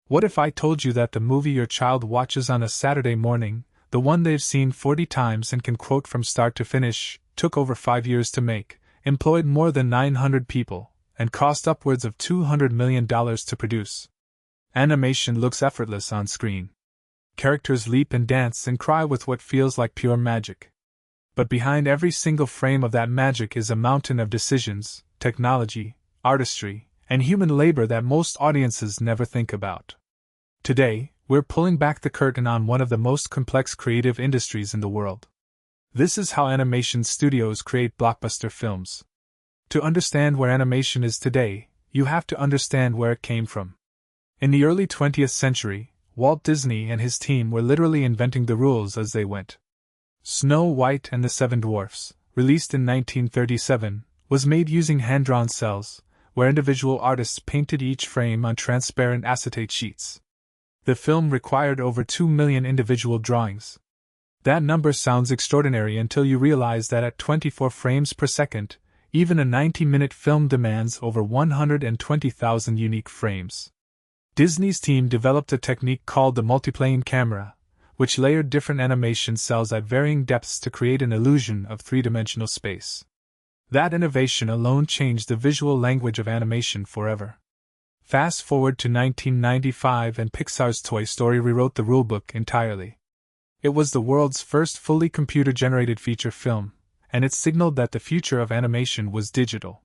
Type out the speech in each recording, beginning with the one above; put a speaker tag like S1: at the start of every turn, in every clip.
S1: What if I told you that the movie your child watches on a Saturday morning, the one they've seen 40 times and can quote from start to finish, took over 5 years to make, employed more than 900 people, and cost upwards of $200 million to produce? Animation looks effortless on screen. Characters leap and dance and cry with what feels like pure magic. But behind every single frame of that magic is a mountain of decisions, technology, artistry, and human labor that most audiences never think about. Today, we're pulling back the curtain on one of the most complex creative industries in the world. This is how animation studios create blockbuster films. To understand where animation is today, you have to understand where it came from. In the early 20th century, Walt Disney and his team were literally inventing the rules as they went. Snow White and the Seven Dwarfs, released in 1937, was made using hand-drawn cells, where individual artists painted each frame on transparent acetate sheets. The film required over 2 million individual drawings. That number sounds extraordinary until you realize that at 24 frames per second, even a 90-minute film demands over 120,000 unique frames. Disney's team developed a technique called the multiplane camera, which layered different animation cells at varying depths to create an illusion of three-dimensional space. That innovation alone changed the visual language of animation forever. Fast forward to 1995 and Pixar's Toy Story rewrote the rulebook entirely. It was the world's first fully computer-generated feature film, and it signaled that the future of animation was digital.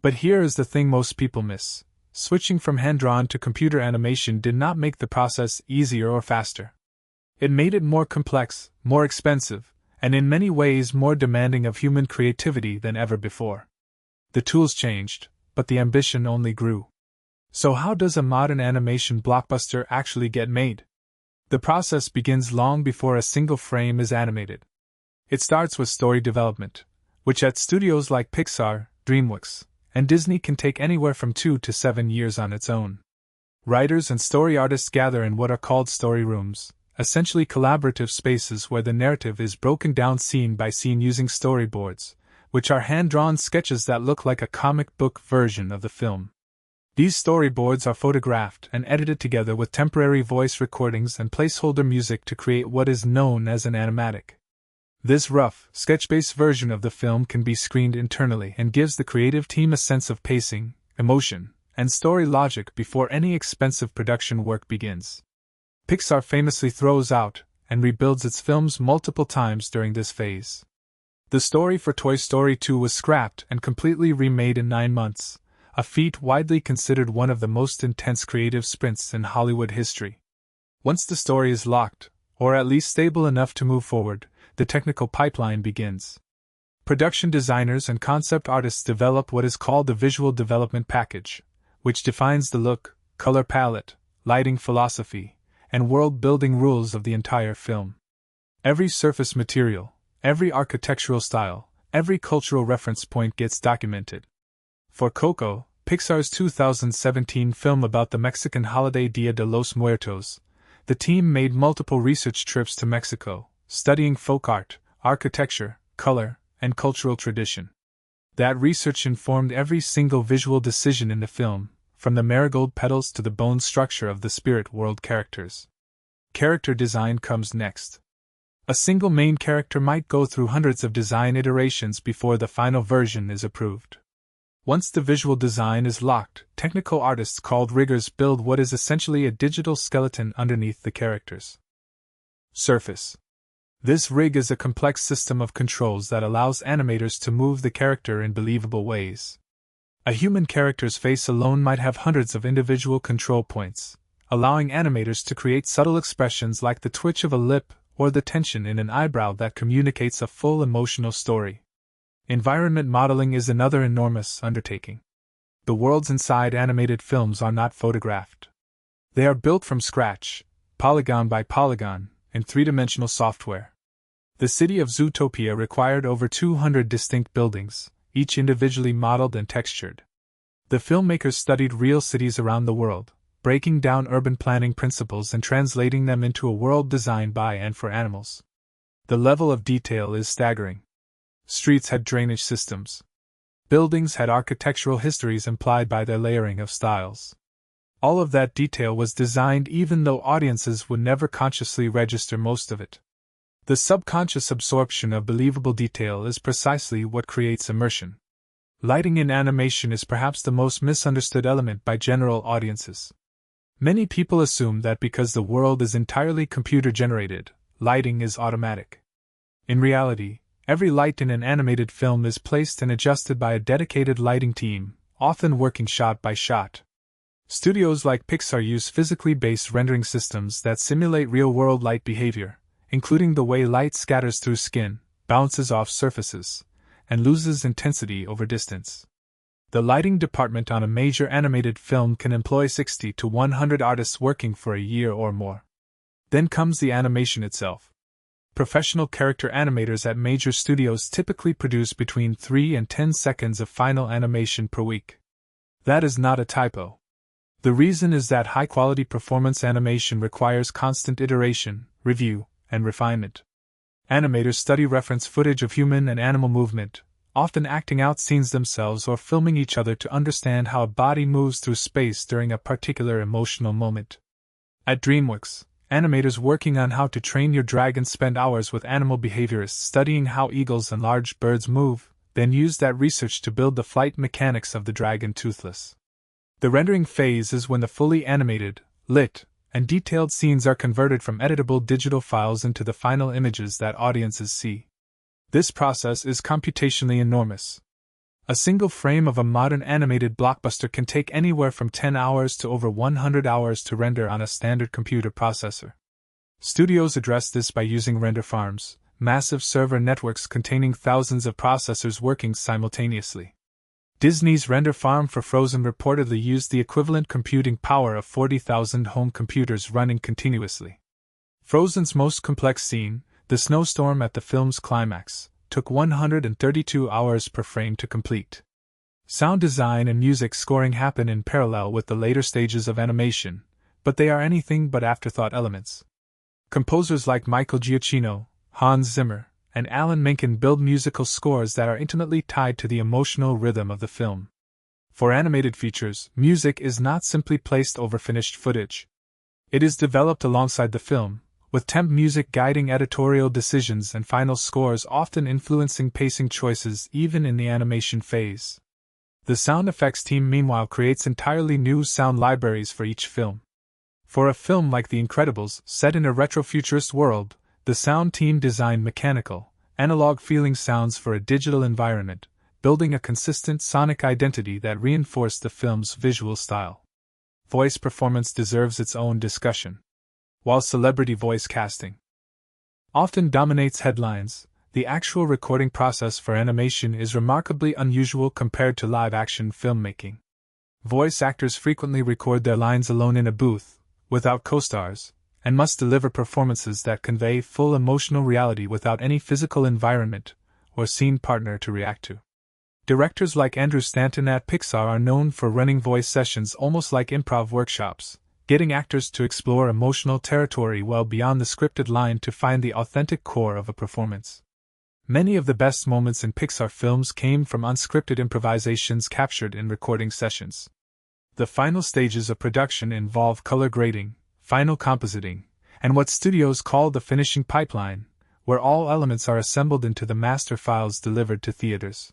S1: But here is the thing most people miss. Switching from hand-drawn to computer animation did not make the process easier or faster. It made it more complex, more expensive, and in many ways more demanding of human creativity than ever before. The tools changed, but the ambition only grew. So how does a modern animation blockbuster actually get made? The process begins long before a single frame is animated. It starts with story development, which at studios like Pixar, DreamWorks, and Disney can take anywhere from 2 to 7 years on its own. Writers and story artists gather in what are called story rooms, essentially collaborative spaces where the narrative is broken down scene by scene using storyboards, which are hand-drawn sketches that look like a comic book version of the film. These storyboards are photographed and edited together with temporary voice recordings and placeholder music to create what is known as an animatic. This rough, sketch-based version of the film can be screened internally and gives the creative team a sense of pacing, emotion, and story logic before any expensive production work begins. Pixar famously throws out and rebuilds its films multiple times during this phase. The story for Toy Story 2 was scrapped and completely remade in 9 months, a feat widely considered one of the most intense creative sprints in Hollywood history. Once the story is locked, or at least stable enough to move forward, the technical pipeline begins. Production designers and concept artists develop what is called the Visual Development Package, which defines the look, color palette, lighting philosophy, and world-building rules of the entire film. Every surface material, every architectural style, every cultural reference point gets documented. For Coco, Pixar's 2017 film about the Mexican holiday Dia de los Muertos, the team made multiple research trips to Mexico, studying folk art, architecture, color, and cultural tradition. That research informed every single visual decision in the film, from the marigold petals to the bone structure of the spirit world characters. Character design comes next. A single main character might go through hundreds of design iterations before the final version is approved. Once the visual design is locked, technical artists called riggers build what is essentially a digital skeleton underneath the characters. Surface. This rig is a complex system of controls that allows animators to move the character in believable ways. A human character's face alone might have hundreds of individual control points, allowing animators to create subtle expressions like the twitch of a lip or the tension in an eyebrow that communicates a full emotional story. Environment modeling is another enormous undertaking. The worlds inside animated films are not photographed. They are built from scratch, polygon by polygon, in three-dimensional software. The city of Zootopia required over 200 distinct buildings, each individually modeled and textured. The filmmakers studied real cities around the world, breaking down urban planning principles and translating them into a world designed by and for animals. The level of detail is staggering. Streets had drainage systems. Buildings had architectural histories implied by their layering of styles. All of that detail was designed even though audiences would never consciously register most of it. The subconscious absorption of believable detail is precisely what creates immersion. Lighting in animation is perhaps the most misunderstood element by general audiences. Many people assume that because the world is entirely computer-generated, lighting is automatic. In reality, every light in an animated film is placed and adjusted by a dedicated lighting team, often working shot by shot. Studios like Pixar use physically based rendering systems that simulate real-world light behavior, including the way light scatters through skin, bounces off surfaces, and loses intensity over distance. The lighting department on a major animated film can employ 60 to 100 artists working for a year or more. Then comes the animation itself. Professional character animators at major studios typically produce between 3 and 10 seconds of final animation per week. That is not a typo. The reason is that high-quality performance animation requires constant iteration, review, and refinement. Animators study reference footage of human and animal movement, often acting out scenes themselves or filming each other to understand how a body moves through space during a particular emotional moment. At DreamWorks, animators working on How to Train Your Dragon spend hours with animal behaviorists studying how eagles and large birds move, then use that research to build the flight mechanics of the dragon Toothless. The rendering phase is when the fully animated, lit, and detailed scenes are converted from editable digital files into the final images that audiences see. This process is computationally enormous. A single frame of a modern animated blockbuster can take anywhere from 10 hours to over 100 hours to render on a standard computer processor. Studios address this by using render farms, massive server networks containing thousands of processors working simultaneously. Disney's render farm for Frozen reportedly used the equivalent computing power of 40,000 home computers running continuously. Frozen's most complex scene, the snowstorm at the film's climax, took 132 hours per frame to complete. Sound design and music scoring happen in parallel with the later stages of animation, but they are anything but afterthought elements. Composers like Michael Giacchino, Hans Zimmer, and Alan Menken build musical scores that are intimately tied to the emotional rhythm of the film. For animated features, music is not simply placed over finished footage. It is developed alongside the film, with temp music guiding editorial decisions and final scores often influencing pacing choices even in the animation phase. The sound effects team meanwhile creates entirely new sound libraries for each film. For a film like The Incredibles, set in a retrofuturist world, the sound team designed mechanical, analog-feeling sounds for a digital environment, building a consistent sonic identity that reinforced the film's visual style. Voice performance deserves its own discussion. While celebrity voice casting often dominates headlines, the actual recording process for animation is remarkably unusual compared to live-action filmmaking. Voice actors frequently record their lines alone in a booth, without co-stars, and must deliver performances that convey full emotional reality without any physical environment or scene partner to react to. Directors like Andrew Stanton at Pixar are known for running voice sessions almost like improv workshops, getting actors to explore emotional territory well beyond the scripted line to find the authentic core of a performance. Many of the best moments in Pixar films came from unscripted improvisations captured in recording sessions. The final stages of production involve color grading, final compositing, and what studios call the finishing pipeline, where all elements are assembled into the master files delivered to theaters.